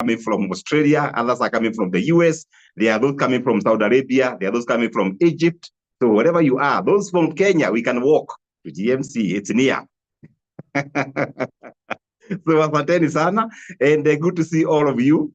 coming from Australia, others are coming from the US, there are those coming from Saudi Arabia, there are those coming from Egypt. So wherever you are, those from Kenya, we can walk to GMC, it's near. So asanteni sana, and good to see all of you.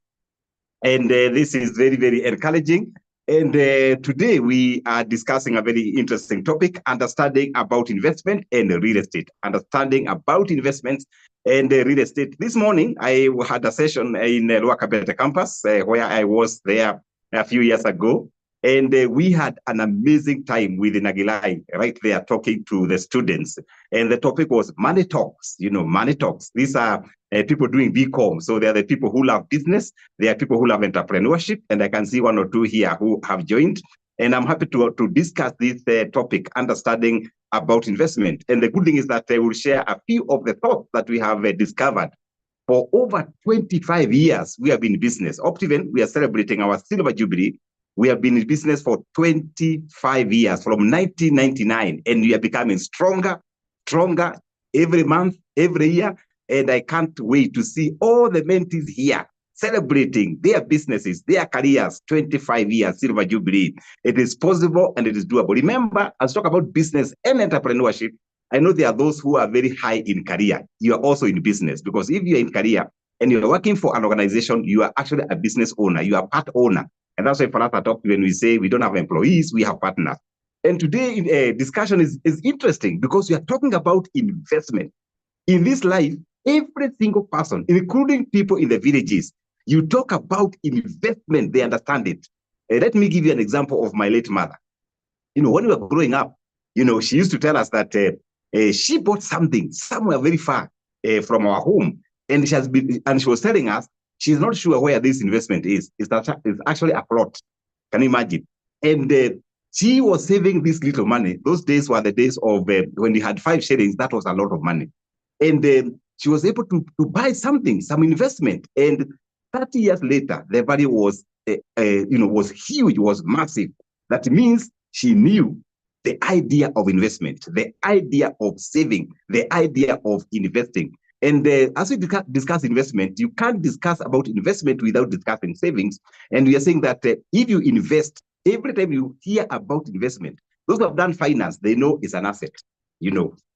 And this is very, very encouraging. And today we are discussing a very interesting topic, understanding about investment and real estate. Understanding about investments and real estate. This morning, I had a session in Luakabete campus where I was there a few years ago. And we had an amazing time with Nagilai right there talking to the students. And the topic was money talks, money talks. These are people doing BCom. So they are the people who love business. They are people who love entrepreneurship. And I can see one or two here who have joined. And I'm happy to discuss this topic, understanding about investment. And the good thing is that I will share a few of the thoughts that we have discovered. For over 25 years, we have been in business. Optiven, we are celebrating our silver jubilee. We have been in business for 25 years, from 1999, and we are becoming stronger every month, every year. And I can't wait to see all the mentees here celebrating their businesses, their careers, 25 years, silver jubilee. It is possible and it is doable. Remember, as I talk about business and entrepreneurship, I know there are those who are very high in career. You are also in business, because if you're in career and you're working for an organization, you are actually a business owner, you are part owner. And that's why for us at Optiven, when we say we don't have employees, we have partners. And today, discussion is interesting because we are talking about investment. In this life, every single person, including people in the villages, you talk about investment, they understand it. Let me give you an example of my late mother. When we were growing up, she used to tell us that she bought something somewhere very far from our home. And she was telling us, she's not sure where this investment is. It's actually a plot. Can you imagine? And she was saving this little money. Those days were the days of when you had 5 shillings, that was a lot of money. And she was able to buy something, some investment. And 30 years later, the value was, was huge, was massive. That means she knew the idea of investment, the idea of saving, the idea of investing. And as we discuss investment, you can't discuss about investment without discussing savings. And we are saying that if you invest, every time you hear about investment, those who have done finance, they know it's an asset.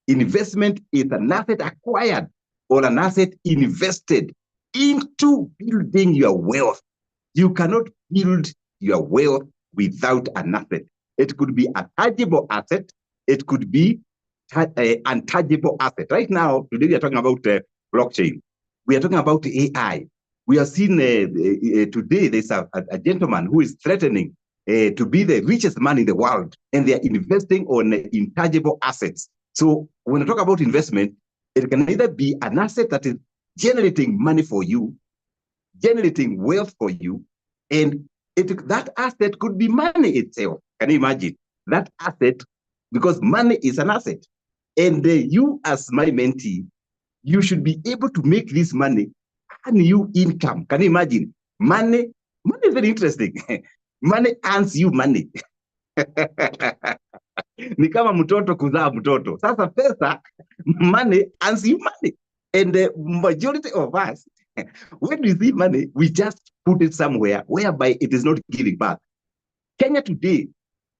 Investment is an asset acquired or an asset invested into building your wealth. You cannot build your wealth without an asset. It could be a tangible asset. It could be intangible asset. Right now, today we are talking about blockchain. We are talking about AI. We have seen today there's a gentleman who is threatening to be the richest man in the world, and they are investing on intangible assets. So when I talk about investment, it can either be an asset that is generating money for you, generating wealth for you, and that asset could be money itself. Can you imagine that asset? Because money is an asset. And you, as my mentee, you should be able to make this money earn you income. Can you imagine? Money is very interesting. Money earns you money. Ni kama mtoto kuzaa mtoto. Sasa pesa, money earns you money. And the majority of us, when we see money, we just put it somewhere whereby it is not giving back. Kenya today,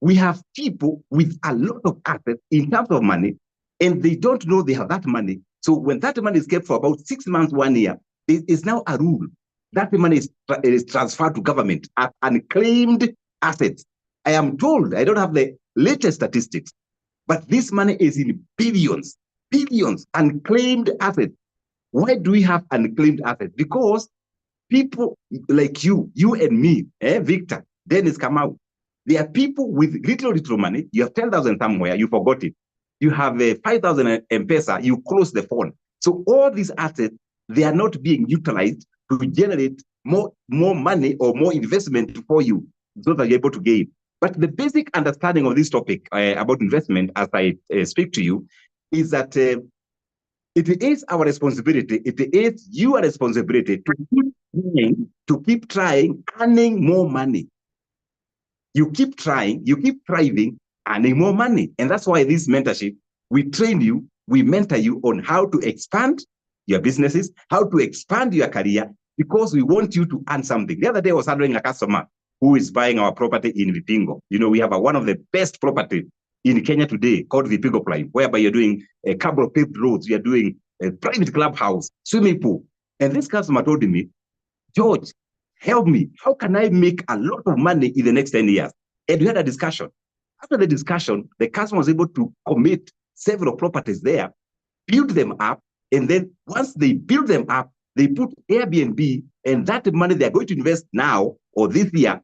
we have people with a lot of assets in terms of money, and they don't know they have that money. So when that money is kept for about 6 months, 1 year, there is now a rule. That money is transferred to government as unclaimed assets. I am told, I don't have the latest statistics, but this money is in billions, unclaimed assets. Why do we have unclaimed assets? Because people like you and me, Victor, Dennis Kamau, there are people with little money. You have 10,000 somewhere, you forgot it. You have 5,000 M-Pesa, you close the phone. So all these assets, they are not being utilized to generate more money or more investment for you so that you're able to gain. But the basic understanding of this topic about investment, as I speak to you, is that it is our responsibility, it is your responsibility to keep trying, earning more money. You keep trying, you keep thriving, earning more money. And that's why this mentorship, we train you, we mentor you on how to expand your businesses, how to expand your career, because we want you to earn something. The other day I was handling a customer who is buying our property in Vipingo. We have one of the best property in Kenya today called Vipingo Prime, whereby you're doing a couple of paved roads, you're doing a private clubhouse, swimming pool. And this customer told me, George, help me. How can I make a lot of money in the next 10 years? And we had a discussion. After the discussion, the customer was able to commit several properties there, build them up, and then once they build them up, they put Airbnb, and that money they're going to invest now or this year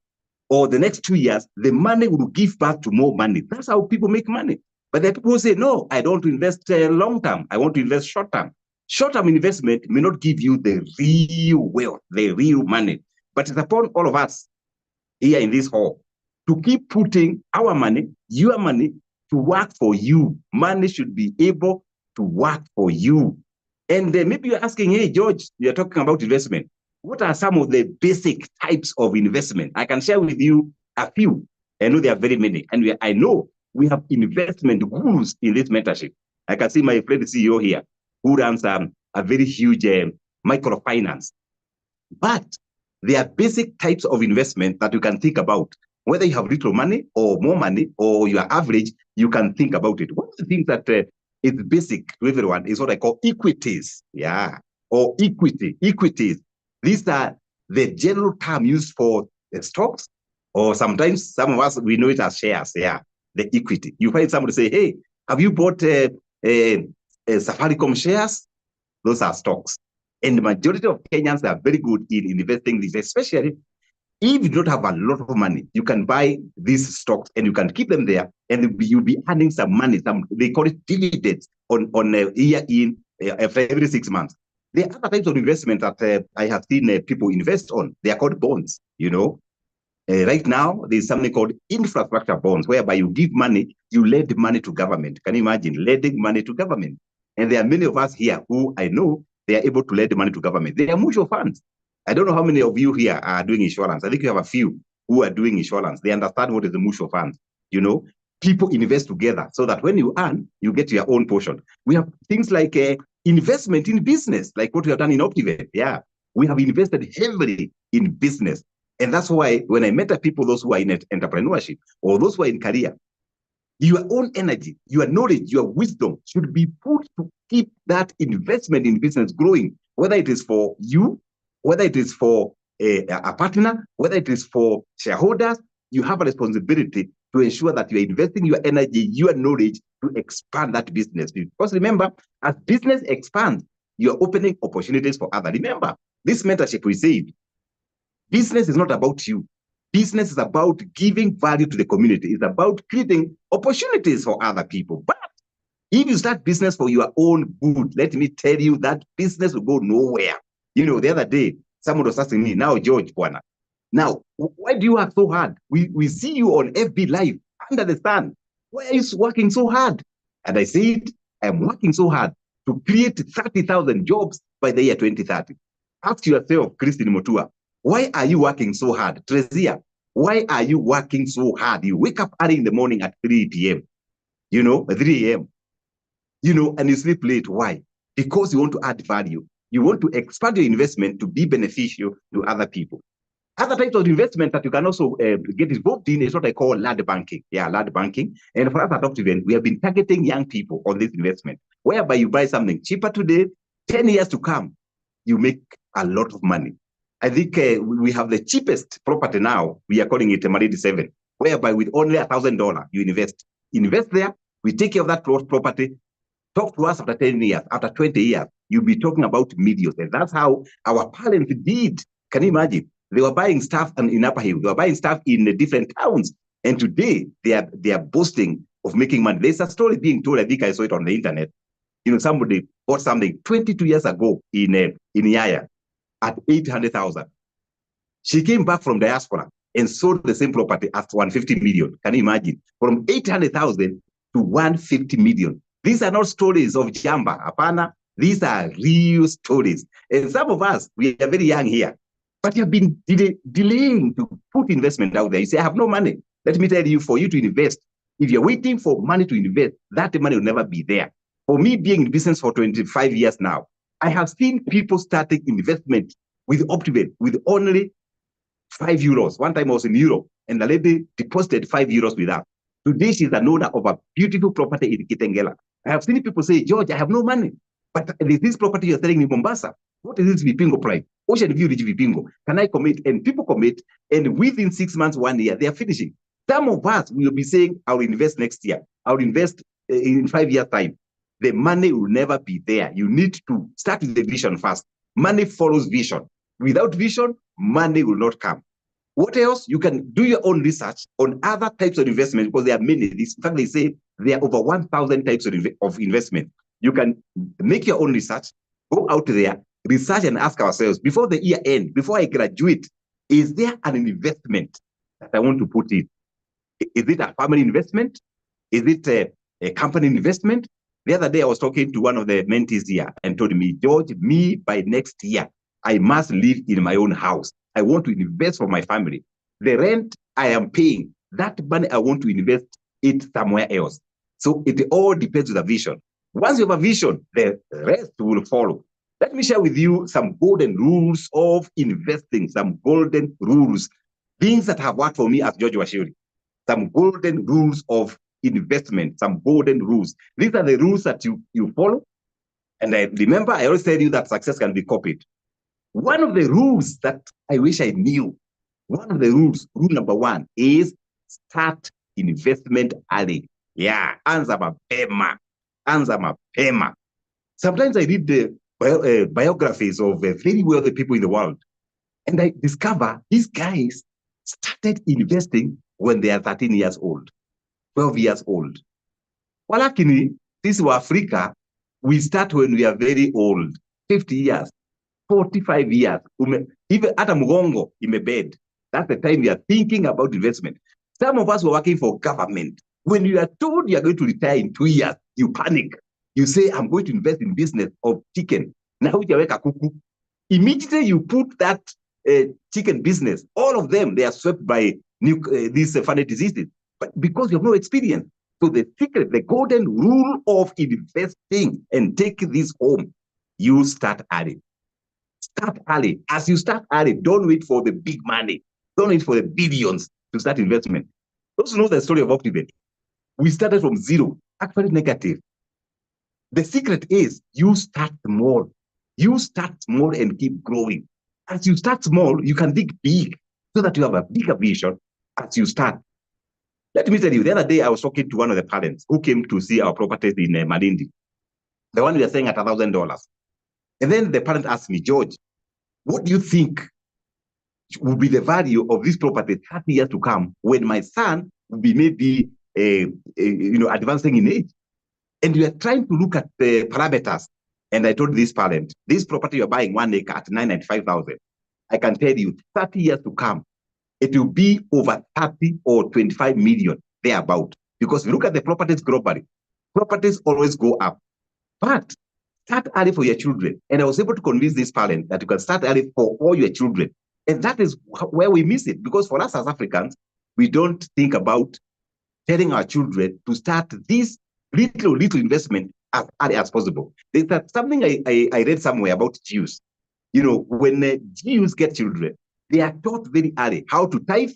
or the next 2 years, the money will give back to more money. That's how people make money. But there are people who say, no, I don't want to invest long term. I want to invest short term. Short term investment may not give you the real wealth, the real money. But it's upon all of us here in this hall to keep putting our money, your money, to work for you. Money should be able to work for you. And maybe you're asking, hey, George, you're talking about investment. What are some of the basic types of investment? I can share with you a few. I know there are very many. And I know we have investment gurus in this mentorship. I can see my friend CEO here, who runs a very huge microfinance. But there are basic types of investment that you can think about. Whether you have little money or more money or you are average, you can think about it. One of the things that is basic to everyone is what I call equities. Yeah, or equity. Equities. These are the general term used for stocks, or sometimes some of us, we know it as shares. Yeah, the equity. You find somebody say, hey, have you bought Safaricom shares? Those are stocks. And the majority of Kenyans are very good in investing these, especially if you don't have a lot of money. You can buy these stocks and you can keep them there, and you'll be earning some money. They call it dividends on a year in every 6 months. There are other types of investment that I have seen people invest on. They are called bonds. Right now, there's something called infrastructure bonds, whereby you give money, you lend money to government. Can you imagine lending money to government? And there are many of us here who I know they are able to lend money to government. They are mutual funds. I don't know how many of you here are doing insurance. I think you have a few who are doing insurance. They understand what is the mutual fund. People invest together so that when you earn, you get your own portion. We have things like investment in business, like what we have done in Optivet. Yeah, we have invested heavily in business. And that's why when I met people, those who are in entrepreneurship or those who are in career, your own energy, your knowledge, your wisdom should be put to keep that investment in business growing, whether it is for you, whether it is for a partner, whether it is for shareholders. You have a responsibility to ensure that you are investing your energy, your knowledge to expand that business. Because remember, as business expands, you're opening opportunities for others. Remember, this mentorship we said, business is not about you. Business is about giving value to the community. It's about creating opportunities for other people. But if you start business for your own good, let me tell you that business will go nowhere. The other day, someone was asking me, now, George, Bwana, now, why do you work so hard? We see you on FB Live under the sun. Why are you working so hard? And I said, I'm working so hard to create 30,000 jobs by the year 2030. Ask yourself, Christine Motua, why are you working so hard? Trezia, why are you working so hard? You wake up early in the morning at 3 p.m., 3 a.m., and you sleep late. Why? Because you want to add value. You want to expand your investment to be beneficial to other people. Other types of investment that you can also get involved in is what I call land banking. Yeah, land banking. And for us at Optiven, we have been targeting young people on this investment, whereby you buy something cheaper today, 10 years to come, you make a lot of money. I think we have the cheapest property now. We are calling it a Maridi 7, whereby with only $1,000, you invest. Invest there, we take care of that property. Talk to us after 10 years, after 20 years, you'll be talking about millions. And that's how our parents did. Can you imagine? They were buying stuff in Upper Hill. They were buying stuff in different towns. And today, they are boasting of making money. There's a story being told, I think I saw it on the internet. Somebody bought something 22 years ago in Yaya at 800,000. She came back from diaspora and sold the same property at 150 million. Can you imagine? From 800,000 to 150 million. These are not stories of Jamba, Apana. These are real stories. And some of us, we are very young here, but you have been delaying to put investment out there. You say, I have no money. Let me tell you, for you to invest, if you're waiting for money to invest, that money will never be there. For me, being in business for 25 years now, I have seen people starting investment with Optiven, with only €5. One time I was in Europe, and the lady deposited €5 with us. Today, she's an owner of a beautiful property in Kitengela. I have seen people say, George, I have no money, but this property you're selling in Mombasa, what is this Vipingo price? Ocean View Ridge Vipingo. Can I commit? And people commit, and within 6 months, 1 year, they are finishing. Some of us will be saying, I'll invest next year. I'll invest in 5 years' time. The money will never be there. You need to start with the vision first. Money follows vision. Without vision, money will not come. What else? You can do your own research on other types of investment, because there are many. In fact, they say there are over 1,000 types of investment. You can make your own research, go out there, research, and ask ourselves, before the year end, before I graduate, is there an investment that I want to put in? Is it a family investment? Is it a company investment? The other day, I was talking to one of the mentees here and told me, George, by next year, I must live in my own house. I want to invest for my family. The rent I am paying, that money I want to invest it somewhere else. So it all depends on the vision. Once you have a vision, the rest will follow. Let me share with you some golden rules of investing, some golden rules, things that have worked for me as George Washiri, some golden rules of investment, some golden rules. These are the rules that you follow. And I remember, I always tell you that success can be copied. One of the rules that I wish I knew, one of the rules, rule number 1, is start investment early. Yeah, anza mapema. Anza mapema. Sometimes I read the biographies of very wealthy people in the world, and I discover these guys started investing when they are 13 years old, 12 years old. Walakini, this is Africa, we start when we are very old, 50 years, 45 years, even at a mgongo in a bed. That's the time we are thinking about investment. Some of us were working for government. When you are told you are going to retire in 2 years, you panic. You say, I'm going to invest in business of chicken. Now immediately you put that chicken business, all of them, they are swept by these funny diseases, but because you have no experience. So the secret, the golden rule of investing, and take this home, you start early. Start early. As you start early, don't wait for the big money. Don't wait for the billions to start investment. Those who know the story of Optiven, we started from zero, actually negative. The secret is you start small. You start small and keep growing. As you start small, you can think big so that you have a bigger vision as you start. Let me tell you, the other day I was talking to one of the parents who came to see our properties in Malindi, the one we are selling at $1,000. And then the parent asked me, George, what do you think will be the value of this property 30 years to come when my son will be maybe advancing in age? And we are trying to look at the parameters. And I told this parent, this property you're buying 1 acre at $995,000. I can tell you, 30 years to come, it will be over 30 or 25 million thereabout. Because if you look at the properties globally, properties always go up. But start early for your children. And I was able to convince this parent that you can start early for all your children. And that is where we miss it. Because for us as Africans, we don't think about telling our children to start this little investment as early as possible. There's something I read somewhere about Jews. You know, when Jews get children, they are taught very early how to tithe,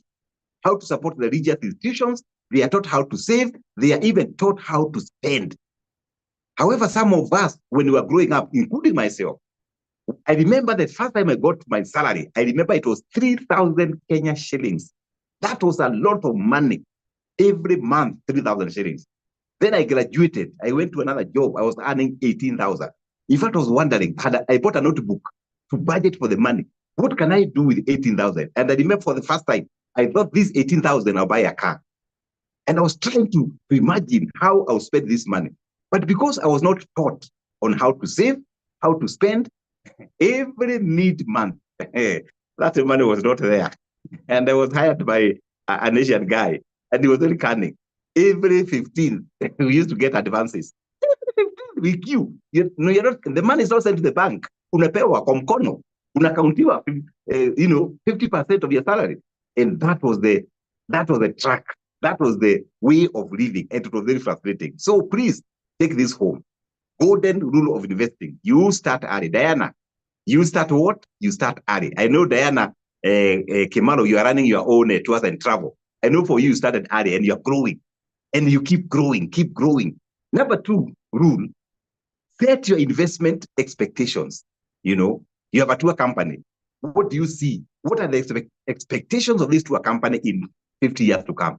how to support the religious institutions. They are taught how to save. They are even taught how to spend. However, some of us, when we were growing up, including myself, I remember the first time I got my salary, I remember it was 3,000 Kenya shillings. That was a lot of money. Every month, 3,000 shillings. Then I graduated. I went to another job. I was earning 18,000. In fact, I was wondering, I bought a notebook to budget for the money. What can I do with 18,000? And I remember for the first time, I thought this 18,000, I'll buy a car. And I was trying to imagine how I'll spend this money. But because I was not taught on how to save, how to spend, every mid-month, that money was not there. And I was hired by an Asian guy, and he was very cunning. Every 15th, we used to get advances. Every 15th, we queue. The money is not sent to the bank. Unapewa kwa mkono. Unakauntiwa, 50% of your salary. And that was the track. That was the way of living. And it was very frustrating. So please take this home. Golden rule of investing. You start early. Diana, You start what? You start early. I know, Diana Kimaro, you are running your own tours and travel. I know for you started early and you're growing. And you keep growing, keep growing. Number 2 rule, set your investment expectations. You know, you have a tour company. What do you see? What are the expectations of this tour company in 50 years to come?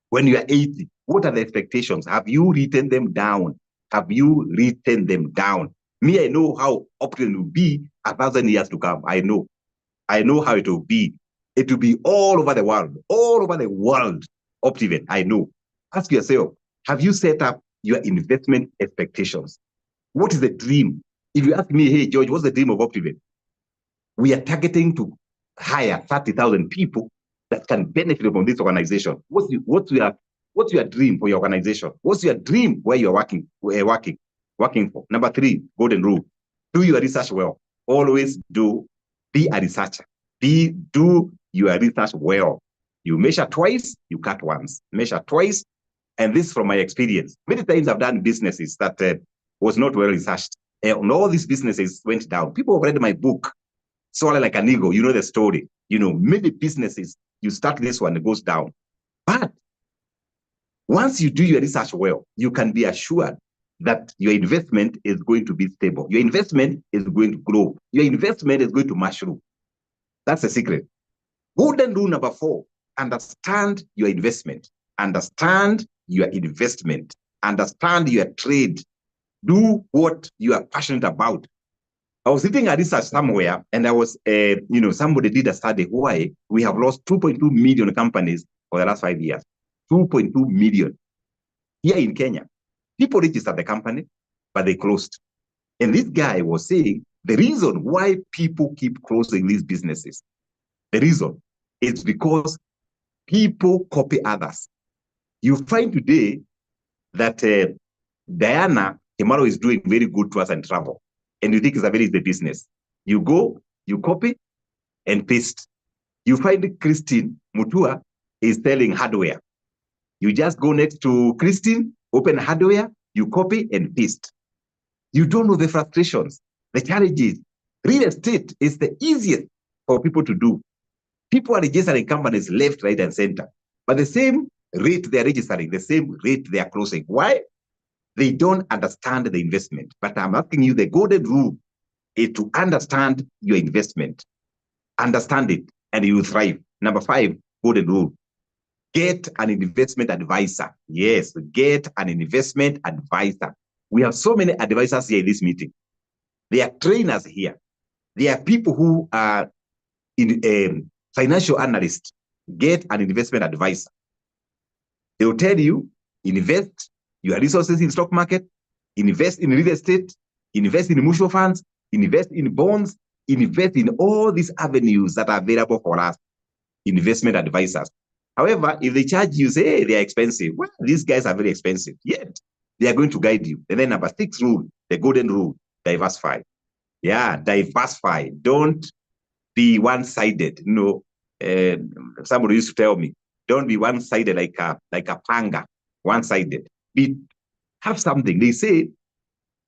When you are 80, what are the expectations? Have you written them down? Have you written them down? Me, I know how Optimum will be 1,000 years to come. I know how it will be. It will be all over the world, Optimum. I know. Ask yourself, have you set up your investment expectations? What is the dream? If you ask me, hey, George, what's the dream of Optimum? We are targeting to hire 30,000 people that can benefit from this organization. What's your dream for your organization? What's your dream where you're working for? Number 3, golden rule. Do your research well. Always be a researcher. Do your research well. You measure twice, you cut once. Measure twice. And this from my experience. Many times I've done businesses that was not well researched. And all these businesses went down. People have read my book, Soar Like an Eagle. You know the story. You know, many businesses, you start this one, it goes down. But once you do your research well, you can be assured that your investment is going to be stable. Your investment is going to grow. Your investment is going to mushroom. That's the secret. Golden rule number 4, understand your investment. Understand your investment. Understand your trade. Do what you are passionate about. I was sitting at research somewhere, and I was, somebody did a study why we have lost 2.2 million companies for the last 5 years. 2.2 million. Here in Kenya, people registered the company, but they closed. And this guy was saying the reason why people keep closing these businesses, the reason is because people copy others. You find today that Diana Kimaro is doing very good tours and travel, and you think it's a very easy business. You go, you copy and paste. You find Christine Mutua is selling hardware. You just go next to Christine, open hardware, you copy and paste. You don't know the frustrations, the challenges. Real estate is the easiest for people to do. People are registering companies left, right, and center. But the same rate they're registering, the same rate they are closing. Why? They don't understand the investment. But I'm asking you, the golden rule is to understand your investment. Understand it, and you will thrive. Number 5, golden rule. Get an investment advisor. Yes, get an investment advisor. We have so many advisors here in this meeting. There are trainers here. There are people who are in financial analysts. Get an investment advisor. They will tell you, invest your resources in stock market, invest in real estate, invest in mutual funds, invest in bonds, invest in all these avenues that are available for us, investment advisors. However, if they charge you, say, hey, they are expensive. Well, these guys are very expensive. Yet, they are going to guide you. And then number 6 rule, the golden rule, diversify. Yeah, diversify. Don't be one-sided. You know, somebody used to tell me, don't be one-sided like a panga, one-sided. Have something. They say,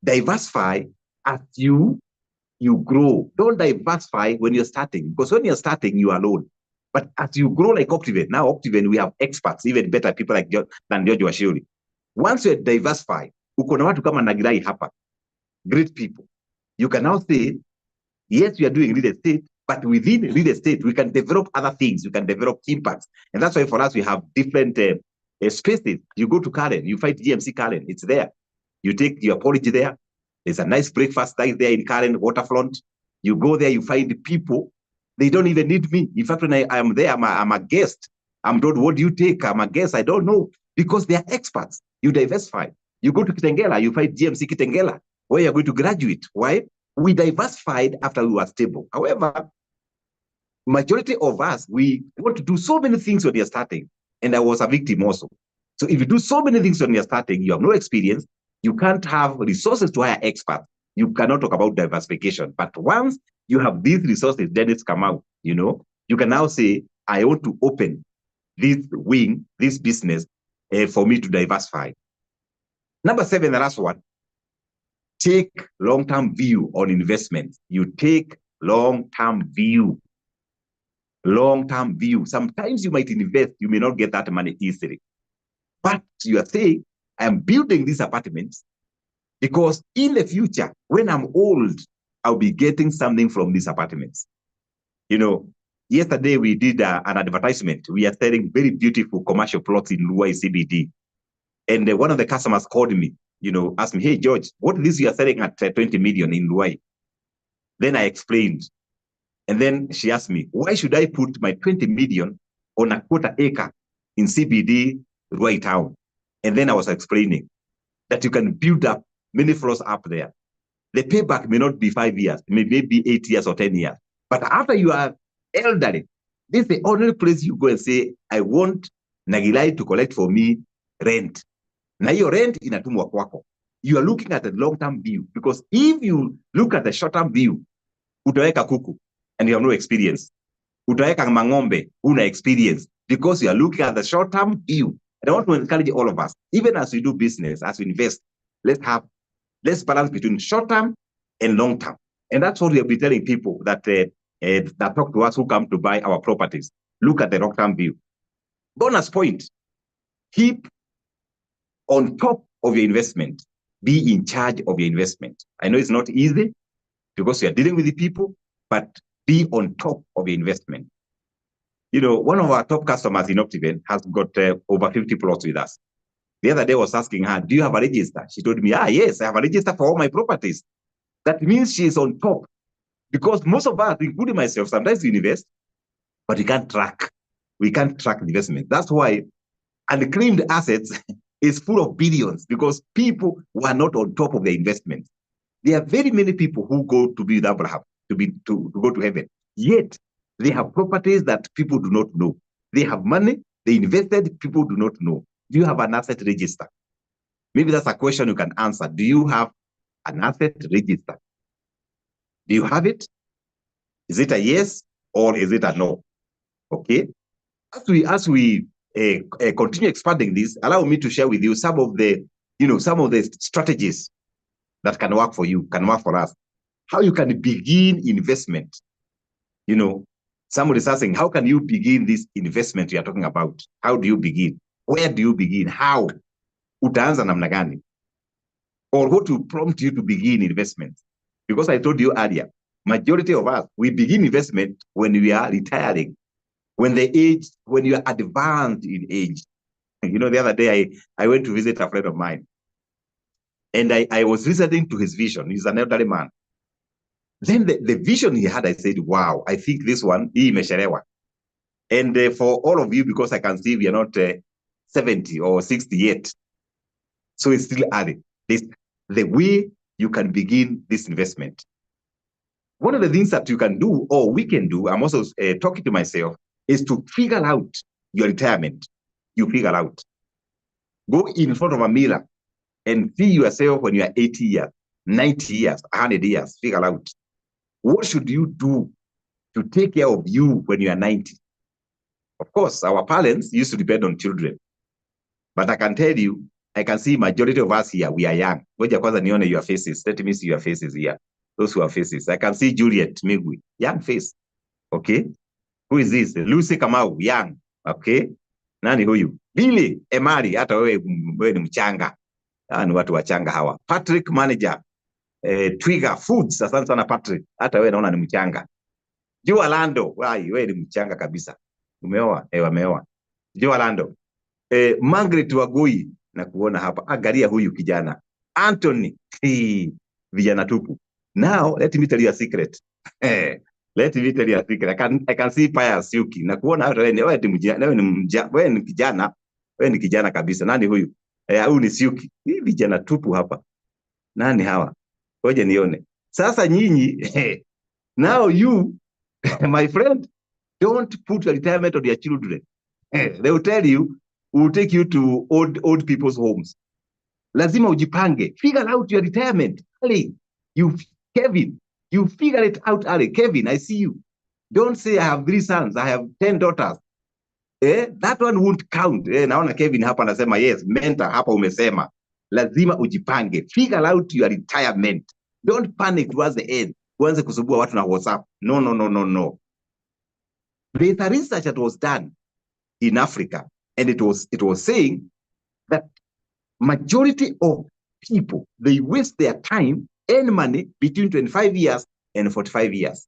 diversify as you grow. Don't diversify when you're starting, because when you're starting, you are alone. But as you grow like Optimum, now Optimum, we have experts, even better people like than George Washiri. Once you diversify, uko na watu kama Nagirai hapa, great people. You can now say, yes, we are doing real estate, but within real estate, we can develop other things. We can develop impacts. And that's why for us, we have different spaces. You go to Karen, you find GMC Karen, it's there. You take your porridge there. There's a nice breakfast right there in Karen waterfront. You go there, you find people. They don't even need me. In fact, when I am there, I'm a guest. I'm told, what do you take? I'm a guest. I don't know. Because they are experts. You diversify. You go to Kitengela, you find GMC Kitengela, where you're going to graduate. Why? We diversified after we were stable. However, majority of us, we want to do so many things when you're starting. And I was a victim also. So if you do so many things when you're starting, you have no experience, you can't have resources to hire experts. You cannot talk about diversification. But once you have these resources, then it's come out, you know. You can now say, I want to open this wing, this business, for me to diversify. Number 7, the last one, take long-term view on investments. You take long-term view. Long-term view. Sometimes you might invest, you may not get that money easily. But you are saying, I'm building these apartments because in the future, when I'm old, I'll be getting something from these apartments. You know, yesterday we did an advertisement. We are selling very beautiful commercial plots in Luai CBD. And one of the customers called me, asked me, hey, George, what is this you are selling at 20 million in Luai? Then I explained. And then she asked me, why should I put my 20 million on a quarter acre in CBD Luai town? And then I was explaining that you can build up many floors up there. The payback may not be 5 years, maybe 8 years or 10 years. But after you are elderly, this is the only place you go and say, I want Nagilai to collect for me rent. Na hiyo rent inatumwa kwako. You are looking at the long-term view, because if you look at the short-term view, utaweka kuku and you have no experience. Utaweka mang'ombe, una experience, because you are looking at the short-term view. And I want to encourage all of us, even as we do business, as we invest, let's balance between short-term and long-term. And that's what we have been telling people that talk to us who come to buy our properties. Look at the long-term view. Bonus point, keep on top of your investment. Be in charge of your investment. I know it's not easy because you are dealing with the people, but be on top of your investment. One of our top customers in Optiven has got over 50 plots with us. The other day I was asking her, do you have a register? She told me, yes, I have a register for all my properties. That means she's on top. Because most of us, including myself, sometimes we invest, but we can't track. We can't track investment. That's why unclaimed assets is full of billions, because people were not on top of their investment. There are very many people who go to be with Abraham, to go to heaven. Yet, they have properties that people do not know. They have money, they invested, people do not know. Do you have an asset register? Maybe that's a question you can answer. Do you have an asset register? Do you have it? Is it a yes or is it a no? Okay. As we continue expanding this, allow me to share with you some of the strategies that can work for you, can work for us. How you can begin investment. Somebody is asking, how can you begin this investment you are talking about? How do you begin? Where do you begin? How? Utaanza namna gani? Or what will prompt you to begin investment? Because I told you earlier, majority of us, we begin investment when we are retiring, when you are advanced in age. The other day, I went to visit a friend of mine, and I was listening to his vision. He's an elderly man. Then the vision he had, I said, wow, I think this one, hii imeshelewa. And for all of you, because I can see we are not 70 or 60 yet, so it's still early. The way you can begin this investment. One of the things that you can do, or we can do, I'm also talking to myself, is to figure out your retirement. You figure out. Go in front of a mirror and see yourself when you are 80 years, 90 years, 100 years. Figure out. What should you do to take care of you when you are 90? Of course, our parents used to depend on children. But I can tell you, I can see majority of us here, we are young. Ngoja kwanza nione your faces. Let me see your faces here. Those who are faces. I can see Juliet Migwi, young face. Okay. Who is this? Lucy Kamau, young. Okay. Nani huyu? Billy Emari, hata wewe ni mchanga. Ni watu wachanga hawa. Patrick Manager. Twiga Foods, asante sana Patrick. Hata wewe naona ni mchanga. Jua Lando, wewe ni mchanga kabisa. Umeoa? Wameoa. Jua Lando. Margaret Wagoi, na kuona hapa. Angalia huyu kijana. Anthony, vijana tupu. Now, let me tell you a secret. Let me tell you a secret. I can see Pius Yuki. Na kuona hata wewe ni kijana kabisa. Nani huyu? Huyu ni Yuki. Hii vijana tupu hapa. Nani hawa? Ngoja nione. Sasa nyinyi, now you, my friend, don't put your retirement on your children. They will tell you, we will take you to old people's homes. Lazima ujipange. Figure out your retirement. Ali, Kevin, you figure it out, Ali. Kevin, I see you. Don't say I have 3 sons, I have 10 daughters. That one won't count. Naona Kevin hapa anasema yes, mentor hapa umesema. lazima ujipange. Figure out your retirement. Don't panic towards the end. Uanze kusubua watu na WhatsApp. No, no, no, no, no. There's a research that was done in Africa, and it was saying that majority of people, they waste their time and money between 25 years and 45 years.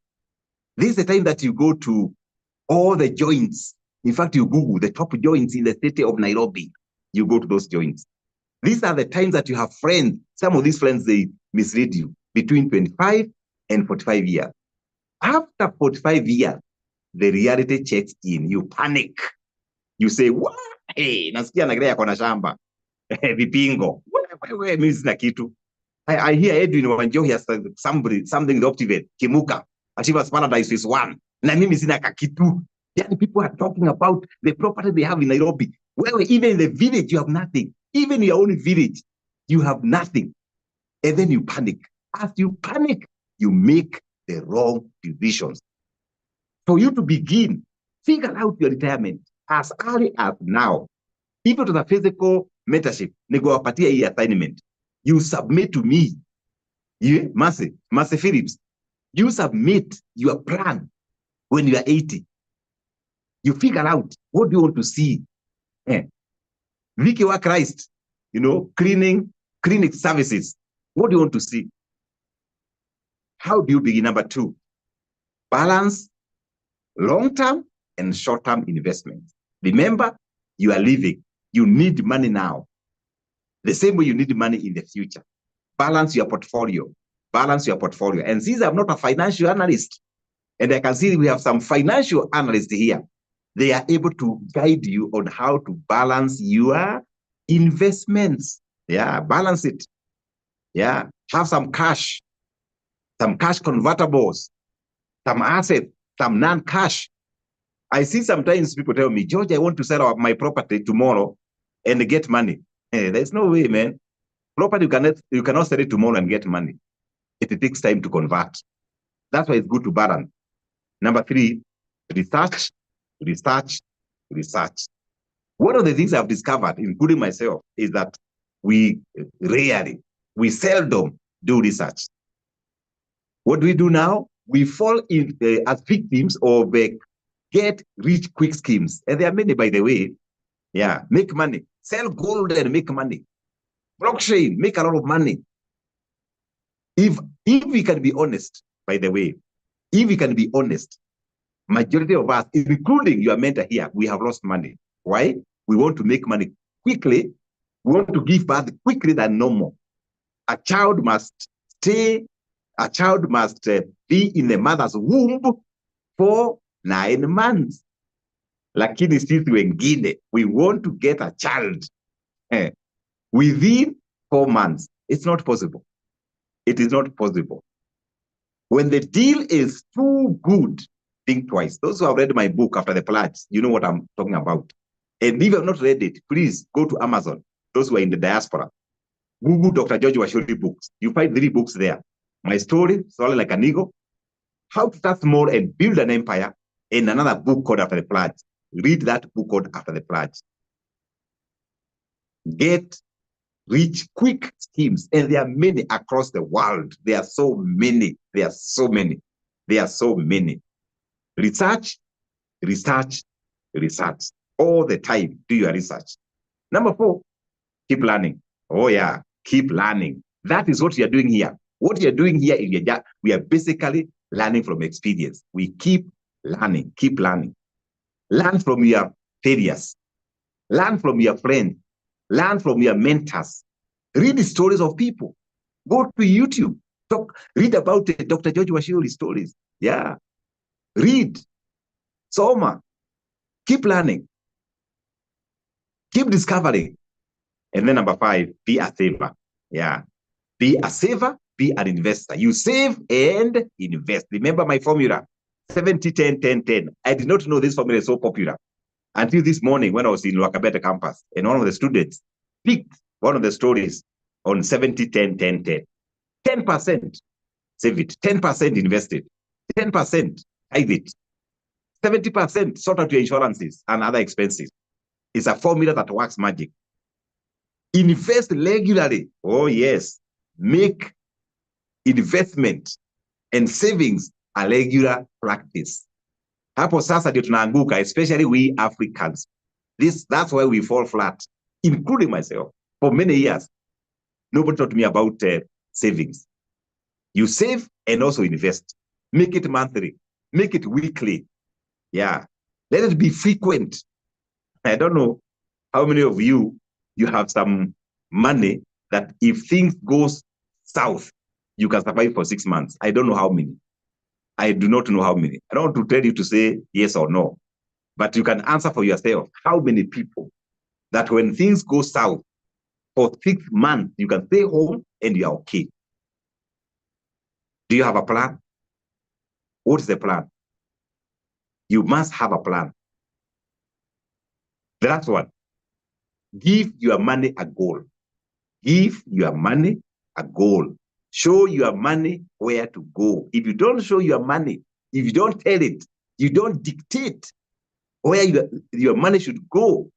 This is the time that you go to all the joints. In fact, you Google the top joints in the city of Nairobi. You go to those joints. These are the times that you have friends. Some of these friends, they mislead you between 25 and 45 years. After 45 years, the reality checks in. You panic. You say, what? Hey, nasikia Nagerea kona shamba. Vipingo. Mimi sina kitu. I hear Edwin Wanjohi has something the Optivate, Kimuka, Achievers Paradise is one. Na mimi sina kakitu. Yani people are talking about the property they have in Nairobi. Well, even in the village, you have nothing. Even in your own village, you have nothing. And then you panic. As you panic, you make the wrong decisions. For you to begin, figure out your retirement as early as now. Even to the physical mentorship, nikuwapatia hii assignment. You submit to me, Mercy Phillips, you submit your plan when you are 80. You figure out what do you want to see. Vicky wa Christ, clinic services. What do you want to see? How do you begin? Number 2, balance long-term and short-term investments. Remember, you are living. You need money now. The same way you need money in the future. Balance your portfolio. Balance your portfolio. And since I'm not a financial analyst, and I can see we have some financial analysts here, they are able to guide you on how to balance your investments. Yeah, balance it. Yeah, have some cash convertibles, some assets, some non-cash. I see sometimes people tell me, George, I want to sell my property tomorrow and get money. Hey, there's no way, man. Property, you cannot sell it tomorrow and get money. It takes time to convert. That's why it's good to balance. Number 3, research. One of the things I've discovered, including myself, is that we seldom do research. What do we do now? We fall in as victims of get rich quick schemes. And there are many, by the way. Yeah, make money. Sell gold and make money. Blockchain, make a lot of money. If we can be honest, by the way, if we can be honest, majority of us, including your mentor here, we have lost money. Why? We want to make money quickly. We want to give birth quickly than normal. A child must be in the mother's womb for 9 months. Lakini sisi wengine, we want to get a child within 4 months. It's not possible. It is not possible. When the deal is too good, think twice. Those who have read my book After the Pledge, you know what I'm talking about. And if you have not read it, please go to Amazon. Those who are in the diaspora, Google Dr.George books. You find 3 books there. My story, Soaring Like an Eagle, How to Start Small and Build an Empire, and another book called After the Pledge. Read that book called After the Pledge. Get rich quick schemes, and there are many across the world. There are so many. Research all the time. Do your research. Number 4, keep learning. Oh yeah, keep learning. That is what we are doing here. What we are doing here is we are basically learning from experience. We keep learning. Learn from your failures. Learn from your friends. Learn from your mentors. Read the stories of people. Go to YouTube. Read about Dr. George Washiori's stories. Yeah. Read. Soma. Keep learning. Keep discovering. And then number 5, be a saver. Yeah. Be a saver, be an investor. You save and invest. Remember my formula, 70-10-10-10. I did not know this formula is so popular until this morning when I was in Wakabeta campus, and one of the students picked one of the stories on 70-10-10-10. 10% save it, 10% invested, 10% hide it, 70% sort out your insurances and other expenses. It's a formula that works magic. Invest regularly. Oh, yes. Make investment and savings a regular practice. Hapo sasa ndio tunaanguka, especially we Africans. That's why we fall flat, including myself. For many years, nobody taught me about savings. You save and also invest. Make it monthly. Make it weekly. Yeah. Let it be frequent. I don't know how many of you have some money that if things goes south, you can survive for 6 months. I don't know how many. I do not know how many. I don't want to tell you to say yes or no, but you can answer for yourself. How many people that when things go south for 6 months, you can stay home and you are okay? Do you have a plan? What is the plan? You must have a plan. The last one, give your money a goal. Give your money a goal. Show your money where to go. If you don't show your money, if you don't tell it, you don't dictate where your money should go.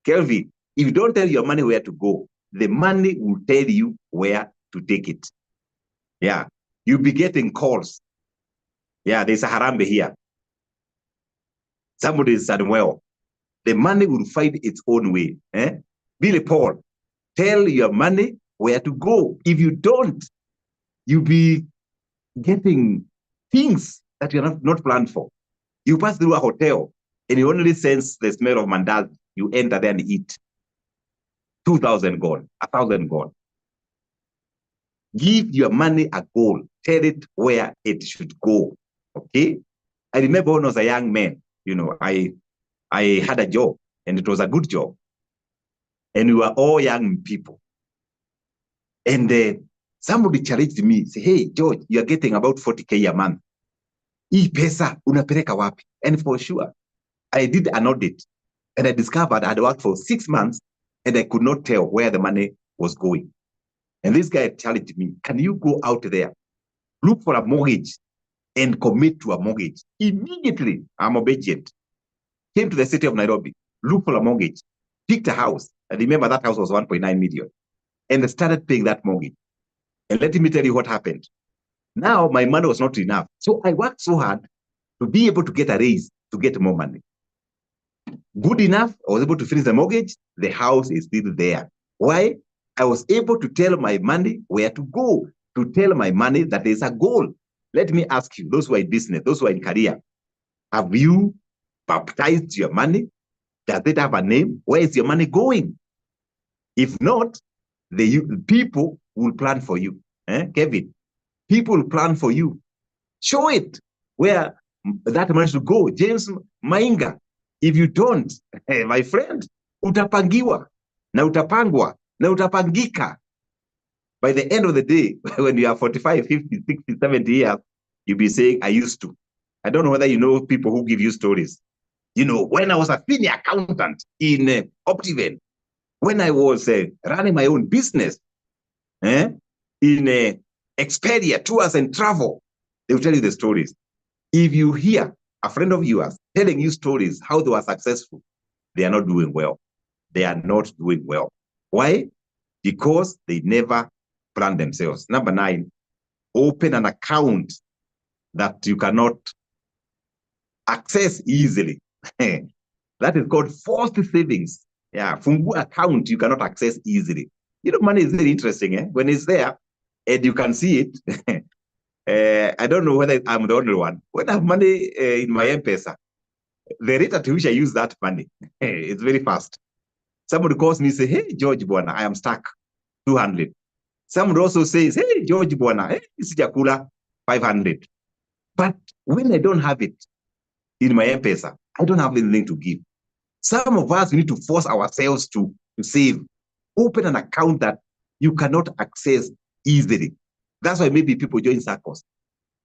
Kelvin, if you don't tell your money where to go, the money will tell you where to take it. Yeah, you'll be getting calls. Yeah, there's a harambe here. Somebody is unwell. The money will find its own way. Billy Paul, tell your money where to go. If you don't, you'll be getting things that you're not planned for. You pass through a hotel and you only sense the smell of mandazi. You enter there and eat. 2,000 gone, 1,000 gone. Give your money a goal. Tell it where it should go. Okay? I remember when I was a young man, I had a job and it was a good job. And we were all young people. And somebody challenged me, say, hey, George, you're getting about 40K a month. Hii pesa unapeleka wapi? And for sure, I did an audit and I discovered I had worked for 6 months and I could not tell where the money was going. And this guy challenged me, can you go out there, look for a mortgage and commit to a mortgage? Immediately, I'm obedient. Came to the city of Nairobi, look for a mortgage, picked a house. I remember that house was 1.9 million. And I started paying that mortgage. And let me tell you what happened. Now my money was not enough. So I worked so hard to be able to get a raise, to get more money. Good enough, I was able to finish the mortgage. The house is still there. Why? I was able to tell my money where to go, to tell my money that there's a goal. Let me ask you, those who are in business, those who are in career, have you baptized your money? Does it have a name? Where is your money going? If not, the people will plan for you. Kevin, people will plan for you. Show it where that money should go. James Mainga, if you don't, my friend, utapangiwa, na utapangwa, na utapangika. By the end of the day, when you are 45, 50, 60, 70 years, you'll be saying, I used to. I don't know whether you know people who give you stories. When I was a senior accountant in Optiven, when I was running my own business, in Expedia, tours and travel, they will tell you the stories. If you hear a friend of yours telling you stories, how they were successful, they are not doing well. They are not doing well. Why? Because they never plan themselves. Number 9, open an account that you cannot access easily. That is called forced savings. Yeah, fungu account you cannot access easily. Money is very interesting. When it's there and you can see it, I don't know whether I'm the only one. When I have money in my M-Pesa, the rate at which I use that money, it's very fast. Somebody calls me and say, hey, George Bwana, I am stuck, 200. Someone also says, hey, George Bwana, hey, sijakula, 500. But when I don't have it in my M-Pesa, I don't have anything to give. Some of us, we need to force ourselves to save. Open an account that you cannot access easily. That's why maybe people join circles.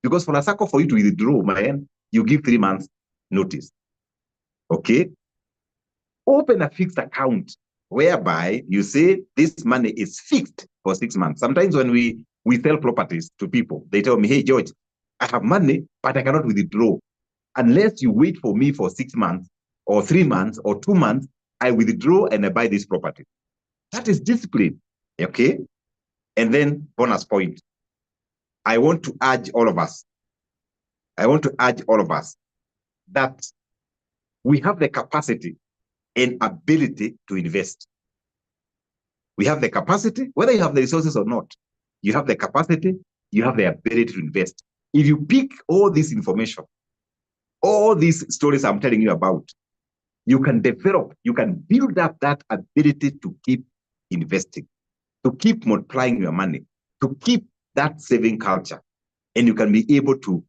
Because for a circle, for you to withdraw, man, you give 3 months notice. Okay? Open a fixed account whereby you say this money is fixed for 6 months. Sometimes when we sell properties to people, they tell me, hey, George, I have money, but I cannot withdraw. Unless you wait for me for 6 months or 3 months or 2 months, I withdraw and I buy this property. That is discipline. Okay. And then bonus point. I want to urge all of us. That we have the capacity and ability to invest. We have the capacity, whether you have the resources or not, you have the capacity, you have the ability to invest. If you pick all this information, all these stories I'm telling you about, you can develop, you can build up that ability to keep investing, to keep multiplying your money, to keep that saving culture. And you can be able to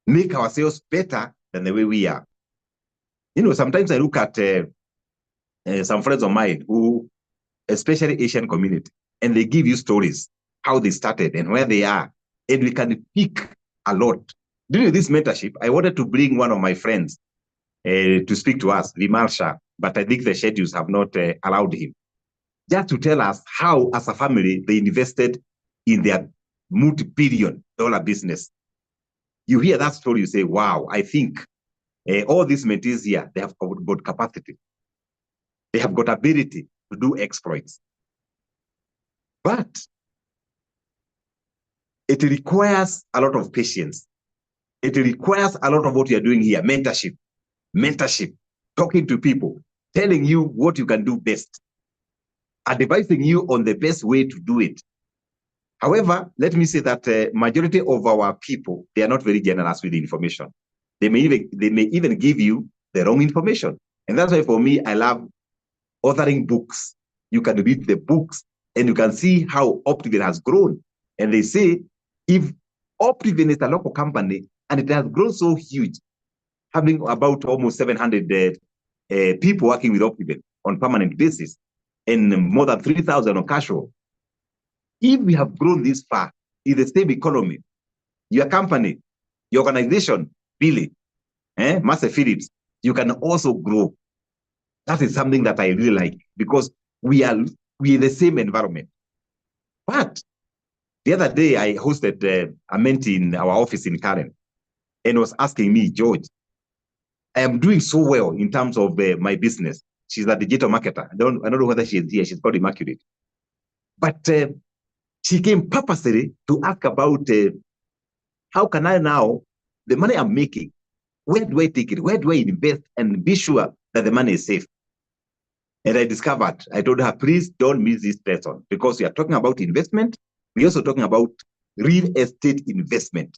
make ourselves better than the way we are. You know, sometimes I look at some friends of mine who, especially Asian community, and they give you stories, how they started and where they are. And we can pick a lot. During this mentorship, I wanted to bring one of my friends to speak to us, Vimal Shah, but I think the schedules have not allowed him. Just to tell us how, as a family, they invested in their multi-billion-dollar business. You hear that story, you say, wow, I think all these mentees here, they have got capacity. They have got ability to do exploits. But it requires a lot of patience. It requires a lot of what you're doing here, mentorship, talking to people, telling you what you can do best, advising you on the best way to do it. However, let me say that majority of our people, they are not very generous with the information. They may even give you the wrong information. And that's why for me, I love authoring books. You can read the books and you can see how Optiven has grown. And they say, if Optiven is a local company and it has grown so huge, having about almost 700 people working with Optiven on permanent basis and more than 3,000 on cash flow. If we have grown this far in the same economy, your company, your organization, Billy, Master Phillips, you can also grow. That is something that I really like because we are in the same environment. But the other day, I hosted a mentee in our office in Karen and was asking me, George, I am doing so well in terms of my business. She's a digital marketer. I don't know whether she is here. She's called Immaculate. But she came purposely to ask about how can I now, the money I'm making, where do I take it? Where do I invest and be sure that the money is safe? And I discovered, I told her, please don't miss this lesson because we are talking about investment. We're also talking about real estate investment.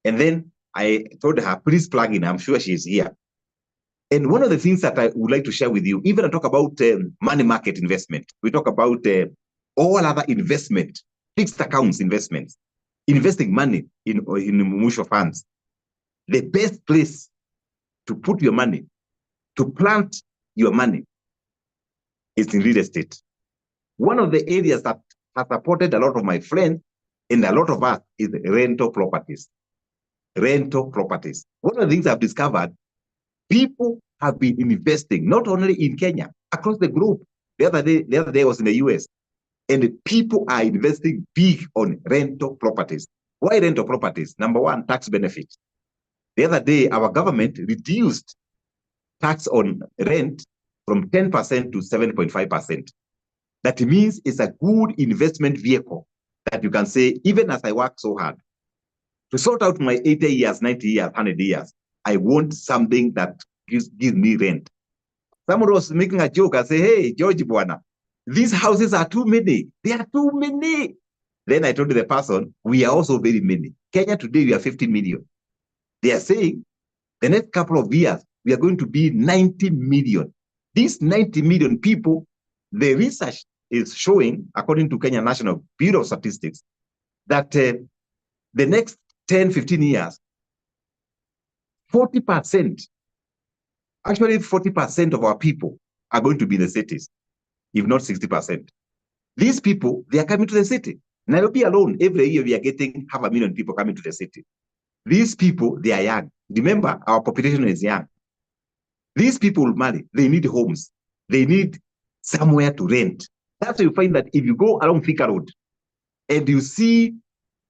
And then I told her, please plug in. I'm sure she's here. And one of the things that I would like to share with you, even I talk about money market investment, we talk about all other investment, fixed accounts investments, investing money in mutual funds. The best place to put your money, to plant your money, is in real estate. One of the areas that has supported a lot of my friends and a lot of us is rental properties. Rental properties. One of the things I've discovered, people have been investing not only in Kenya, across the globe. The other day I was in the US, and the people are investing big on rental properties. Why rental properties? Number one, tax benefit. The other day, our government reduced tax on rent from 10% to 7.5%. That means it's a good investment vehicle that you can say, even as I work so hard to sort out my 80 years, 90 years, 100 years, I want something that gives me rent. Someone was making a joke and say, hey, George Buana, these houses are too many. They are too many. Then I told the person, we are also very many. Kenya today, we are 50 million. They are saying the next couple of years, we are going to be 90 million. These 90 million people, the research is showing, according to Kenya National Bureau of Statistics, that the next 10, 15 years, 40%, actually 40% of our people are going to be in the cities, if not 60%. These people, they are coming to the city. Nairobi alone, every year we are getting 500,000 people coming to the city. These people, they are young. Remember, our population is young. These people will marry. They need homes. They need somewhere to rent. That's why you find that if you go along Thika Road and you see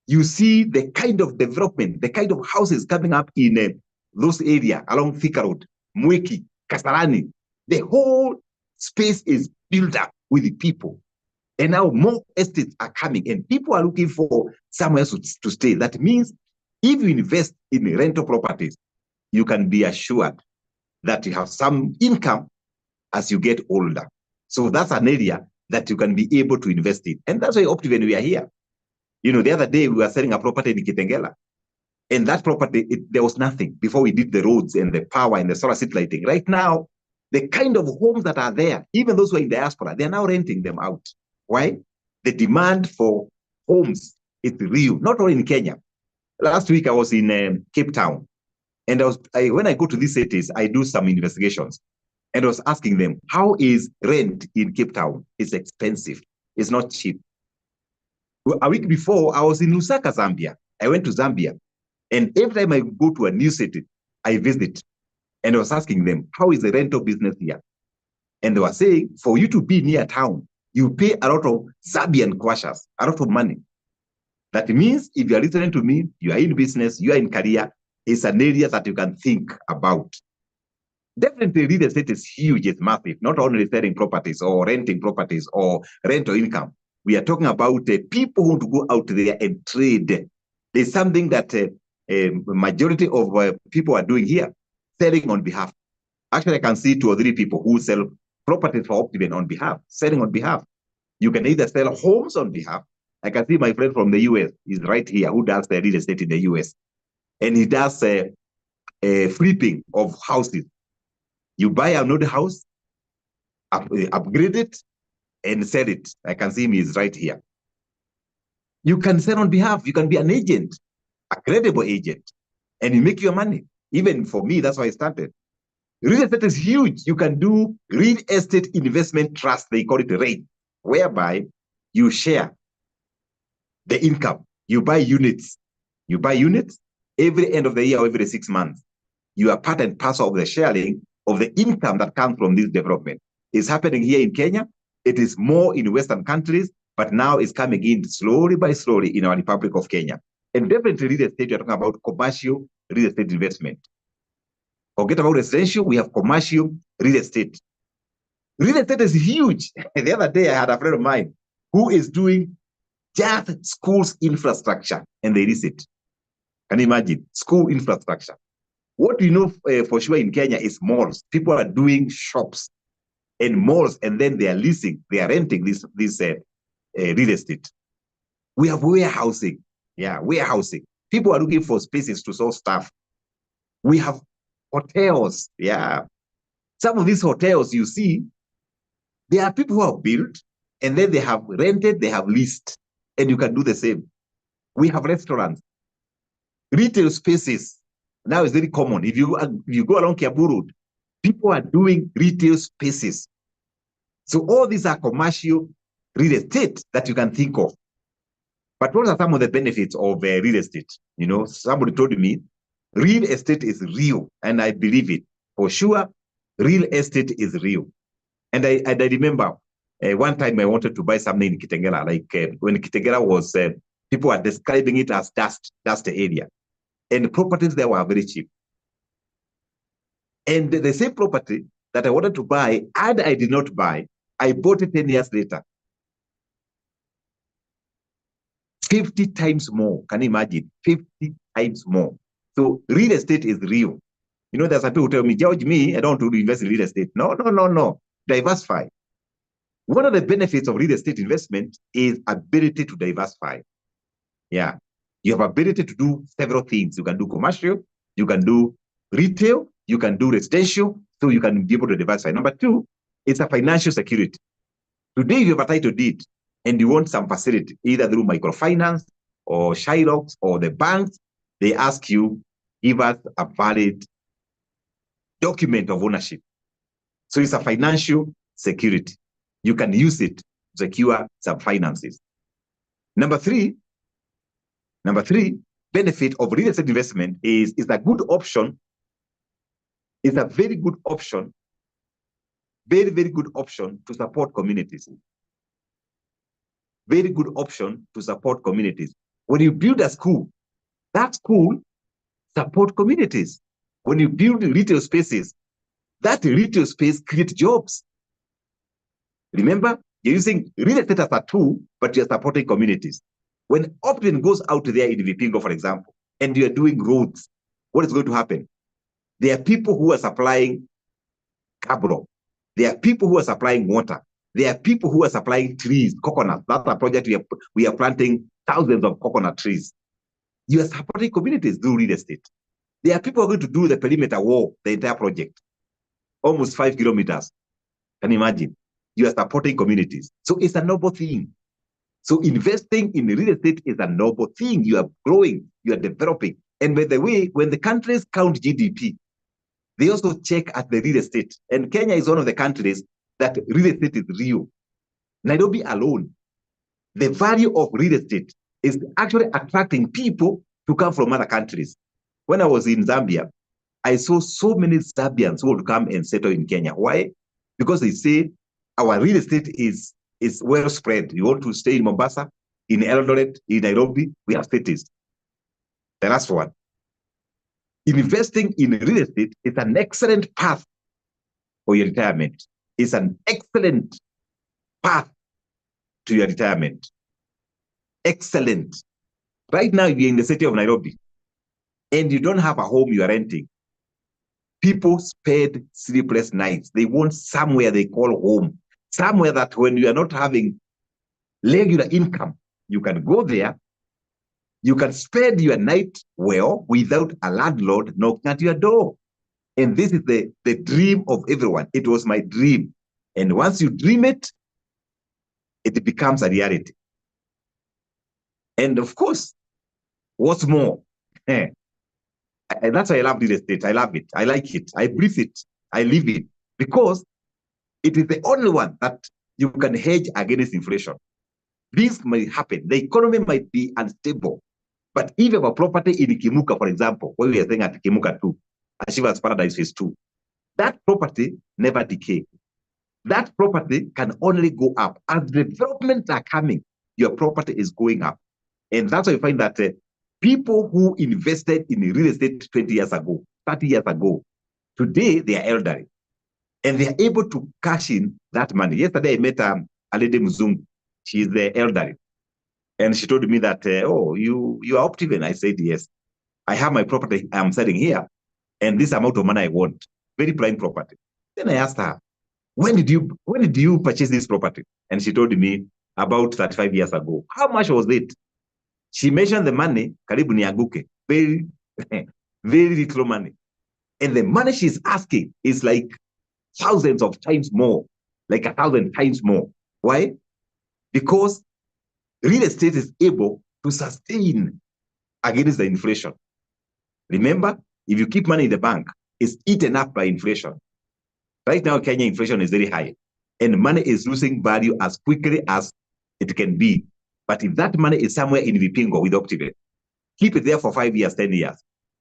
the kind of development, the kind of houses coming up in those areas along Thika Road, Mweki, Kasarani, the whole space is built up with the people. And now more estates are coming and people are looking for somewhere else to stay. That means if you invest in rental properties, you can be assured that you have some income as you get older. So that's an area that you can be able to invest in. And that's why Optiven, we are here. You know, the other day we were selling a property in Kitengela. And that property, there was nothing before we did the roads and the power and the solar city lighting. Right now, the kind of homes that are there, even those who are in diaspora, they're now renting them out. Why? The demand for homes is real, not only in Kenya. Last week, I was in Cape Town. And when I go to these cities, I do some investigations. And I was asking them, how is rent in Cape Town? It's expensive. It's not cheap. A week before, I was in Lusaka, Zambia. I went to Zambia. And every time I go to a new city, I visit. And I was asking them, how is the rental business here? And they were saying, for you to be near town, you pay a lot of Zambian kwashas, a lot of money. That means if you are listening to me, you are in business, you are in career, it's an area that you can think about. Definitely real estate is huge, it's massive, not only selling properties or renting properties or rental income. We are talking about people who want to go out there and trade. There's something that a majority of people are doing here, selling on behalf. Actually, I can see 2 or 3 people who sell properties for Optiven on behalf, selling on behalf. You can either sell homes on behalf. I can see my friend from the US is right here who does the real estate in the US. And he does flipping of houses. You buy another house, upgrade it, and sell it. I can see him, he's right here. You can sell on behalf. You can be an agent, a credible agent, and you make your money. Even for me, that's why I started. Real estate is huge. You can do real estate investment trust, they call it REIT, whereby you share the income. You buy units. You buy units every end of the year or every 6 months. You are part and parcel of the sharing of the income that comes from this development. It's happening here in Kenya. It is more in Western countries, but now it's coming in slowly by slowly in our Republic of Kenya. And definitely real estate, you're talking about commercial real estate investment. Forget about residential, we have commercial real estate. Real estate is huge. The other day, I had a friend of mine who is doing just schools infrastructure, and they lease it. Can you imagine? School infrastructure. What we know for sure in Kenya is malls. People are doing shops and malls, and then they are leasing, they are renting this real estate. We have warehousing. Yeah, warehousing. People are looking for spaces to store stuff. We have hotels. Yeah. Some of these hotels you see, there are people who have built, and then they have rented, they have leased, and you can do the same. We have restaurants, retail spaces. Now it's very common. If you go along Kiambu Road, people are doing retail spaces. So all these are commercial real estate that you can think of. But what are some of the benefits of real estate? You know, somebody told me, real estate is real, and I believe it. For sure, real estate is real. And I remember one time I wanted to buy something in Kitengela, like when Kitengela was, people were describing it as dust area. And the properties there were very cheap. And the same property that I wanted to buy, and I did not buy, I bought it 10 years later. 50 times more. Can you imagine? 50 times more. So real estate is real. You know, there's some people who tell me, George, I don't want to invest in real estate. No. Diversify. One of the benefits of real estate investment is ability to diversify. Yeah. You have ability to do several things. You can do commercial, you can do retail, you can do residential, so you can be able to diversify. Number 2, it's a financial security. Today, if you have a title deed and you want some facility, either through microfinance or Shylocks or the banks, they ask you, give us a valid document of ownership. So it's a financial security. You can use it to secure some finances. Number three, benefit of real estate investment is a good option. It's a very good option, very, very good option to support communities. Very good option to support communities. When you build a school, that school support communities. When you build retail spaces, that retail space creates jobs. Remember, you're using real estate as a tool, but you're supporting communities. When Optin goes out there in Vipingo, for example, and you're doing roads, what is going to happen? There are people who are supplying capital. There are people who are supplying water. There are people who are supplying trees, coconuts. That's a project we are planting thousands of coconut trees. You are supporting communities through real estate. There are people who are going to do the perimeter wall, the entire project, almost 5 kilometers. Can you imagine? You are supporting communities. So it's a noble thing. So investing in real estate is a noble thing. You are growing, you are developing. And by the way, when the countries count GDP, they also check at the real estate. And Kenya is one of the countries that real estate is real. Nairobi alone, the value of real estate is actually attracting people to come from other countries. When I was in Zambia, I saw so many Zambians who would come and settle in Kenya. Why? Because they say our real estate is well spread. You want to stay in Mombasa, in Eldoret, in Nairobi, we have cities. The last one. Investing in real estate is an excellent path for your retirement. It's an excellent path to your retirement. Excellent. Right now, you're in the city of Nairobi and you don't have a home you are renting. People spend sleepless nights. They want somewhere they call home, somewhere that when you are not having regular income, you can go there, you can spend your night well without a landlord knocking at your door. And this is the dream of everyone. It was my dream. And once you dream it, it becomes a reality. And of course, what's more, that's why I love real estate. I love it. I like it. I breathe it. I live it. Because it is the only one that you can hedge against inflation. This might happen. The economy might be unstable. But if you have a property in Kimuka, for example, where we are staying at Kimuka 2, Ashiva's Paradise Phase 2, that property never decays. That property can only go up. As developments are coming, your property is going up. And that's why you find that people who invested in real estate 20 years ago, 30 years ago, today they are elderly. And they are able to cash in that money. Yesterday I met a lady Mzungu. She's the elderly. And she told me that, oh, you are Optiven. I said, yes. I have my property I'm selling here. And this amount of money I want. Very prime property. Then I asked her, when did you purchase this property? And she told me about 35 years ago. How much was it? She mentioned the money, karibu nianguke. Very, very little money. And the money she's asking is like thousands of times more, like 1,000 times more. Why? Because real estate is able to sustain against the inflation. Remember, if you keep money in the bank, it's eaten up by inflation. Right now, Kenya inflation is very high, and money is losing value as quickly as it can be. But if that money is somewhere in Vipingo with Optiven, keep it there for 5 years, 10 years,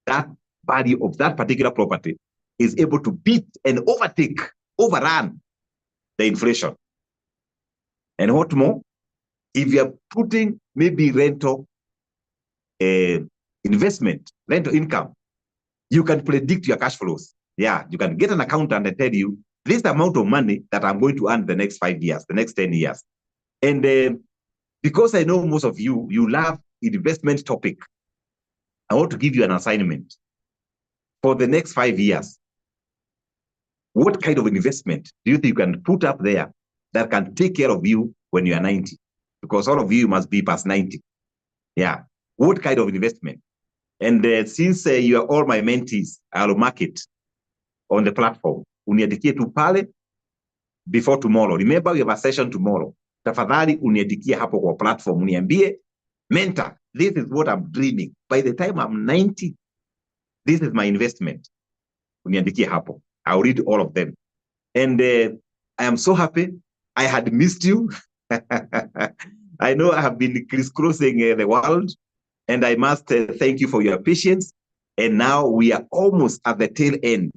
that value of that particular property is able to beat and overrun the inflation. And what more? If you're putting maybe rental investment, rental income, you can predict your cash flows. Yeah, you can get an accountant and tell you this amount of money that I'm going to earn the next 5 years, the next 10 years. And because I know most of you love investment topic, I want to give you an assignment. For the next 5 years, what kind of investment do you think you can put up there that can take care of you when you are 90? Because all of you must be past 90. Yeah. What kind of investment? And since you are all my mentees, I'll mark it on the platform. Uniandikie tu pale before tomorrow. Remember, we have a session tomorrow. Tafadhali uniandikie hapo kwa platform. Uniambie, mentor, this is what I'm dreaming. By the time I'm 90, this is my investment. Uniandikie hapo. I'll read all of them. And I am so happy. I had missed you. I know I have been crisscrossing the world, and I must thank you for your patience. And now we are almost at the tail end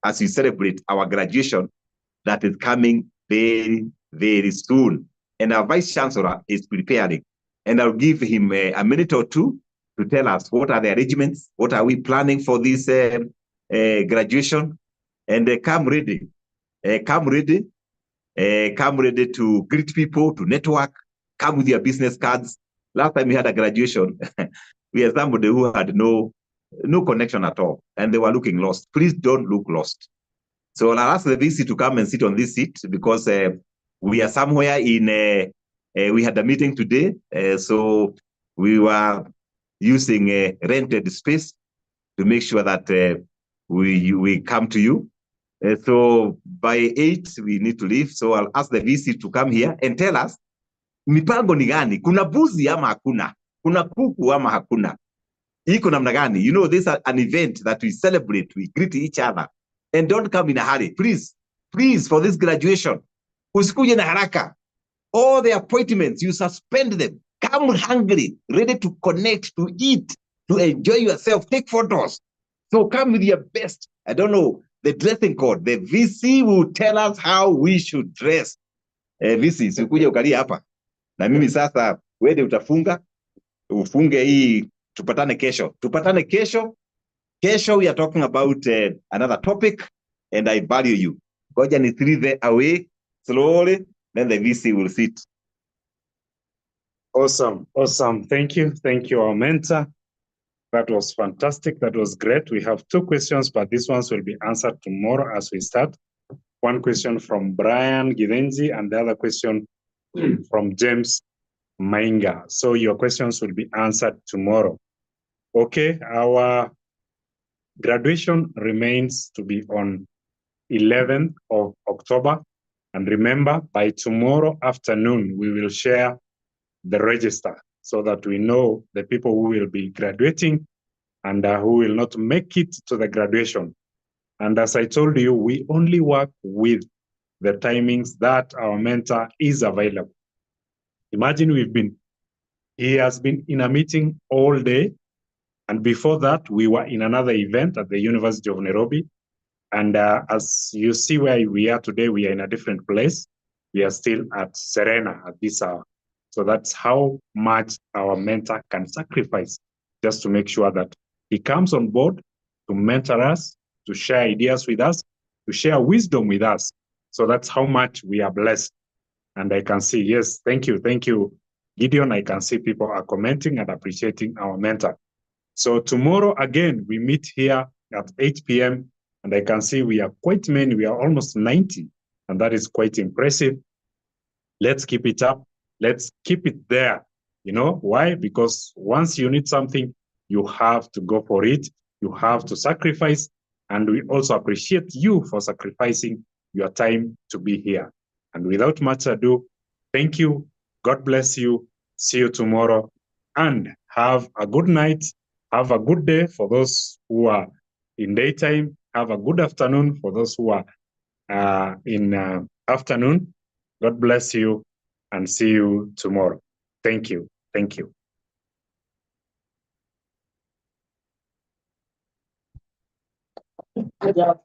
as we celebrate our graduation that is coming very, very soon. And our Vice Chancellor is preparing. And I'll give him a minute or two to tell us what are the arrangements, what are we planning for this graduation. And come ready. Come ready. Come ready to greet people, to network, come with your business cards. Last time we had a graduation, we had somebody who had no connection at all, and they were looking lost. Please don't look lost. So I'll ask the VC to come and sit on this seat because we are somewhere in, we had a meeting today, so we were using a rented space to make sure that we come to you. So by 8, we need to leave. So I'll ask the VC to come here and tell us, mipango ni gani? Kuna buzi ama hakuna? Kuna kuku ama hakuna? Iko namna gani? You know, this is an event that we celebrate, we greet each other. And don't come in a hurry. Please, for this graduation, usikuje na haraka. All the appointments, you suspend them. Come hungry, ready to connect, to eat, to enjoy yourself, take photos. So come with your best. I don't know, the dressing code. The VC will tell us how we should dress. VC, sikuje ukalia hapa. Na mimi sasa, wewe utafunga, ufunge hii, tupatane kesho. Kesho, we are talking about another topic, and I value you. Goja ni 3 there away, slowly, then the VC will sit. Awesome. Thank you, our mentor. That was fantastic. That was great. We have 2 questions, but these ones will be answered tomorrow as we start. One question from Brian Givenzi and the other question from James Mainga. So your questions will be answered tomorrow. Okay, our graduation remains to be on 11th of October. And remember, by tomorrow afternoon, we will share the register so that we know the people who will be graduating and who will not make it to the graduation. And as I told you, we only work with the timings that our mentor is available. Imagine he has been in a meeting all day. And before that, we were in another event at the University of Nairobi. And as you see where we are today, we are in a different place. We are still at Serena at this hour. So that's how much our mentor can sacrifice just to make sure that he comes on board to mentor us, to share ideas with us, to share wisdom with us. So that's how much we are blessed. And I can see, yes, thank you, Gideon. I can see people are commenting and appreciating our mentor. So tomorrow, again, we meet here at 8 p.m. And I can see we are quite many. We are almost 90. And that is quite impressive. Let's keep it up. Let's keep it there. You know why? Because once you need something, you have to go for it. You have to sacrifice. And we also appreciate you for sacrificing your time to be here. And without much ado, thank you. God bless you. See you tomorrow. And have a good night. Have a good day for those who are in daytime. Have a good afternoon for those who are in afternoon. God bless you and see you tomorrow. Thank you. Good job.